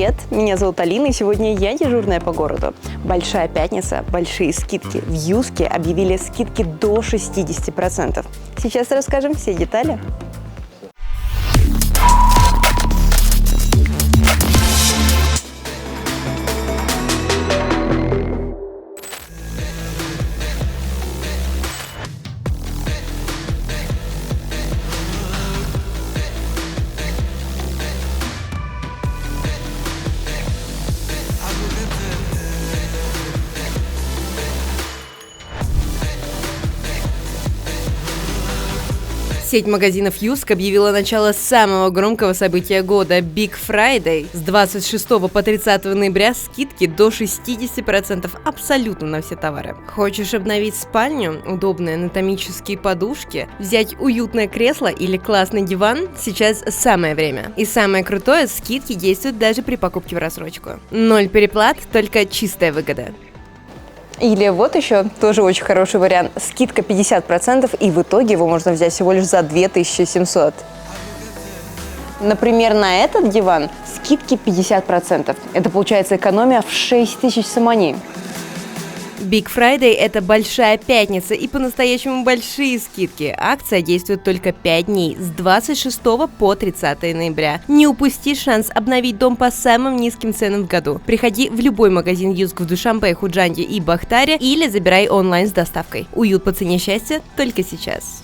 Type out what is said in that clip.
привет! Меня зовут Алина, и сегодня я дежурная по городу. Большая пятница, большие скидки. В Юске объявили скидки до 60%. Сейчас расскажем все детали. Сеть магазинов Юск объявила начало самого громкого события года – Big Friday. С 26 по 30 ноября скидки до 60% абсолютно на все товары. Хочешь обновить спальню, удобные анатомические подушки, взять уютное кресло или классный диван? Сейчас самое время. И самое крутое – скидки действуют даже при покупке в рассрочку. 0 переплат, только чистая выгода. Или вот еще тоже очень хороший вариант. Скидка 50%, и в итоге его можно взять всего лишь за 2700. Например, на этот диван скидки 50%. Это получается экономия в 6000 самани. Big Friday – это большая пятница и по-настоящему большие скидки. Акция действует только 5 дней, с 26 по 30 ноября. Не упусти шанс обновить дом по самым низким ценам в году. Приходи в любой магазин Юск в Душанбе, Худжанде и Бахтаре или забирай онлайн с доставкой. Уют по цене счастья только сейчас.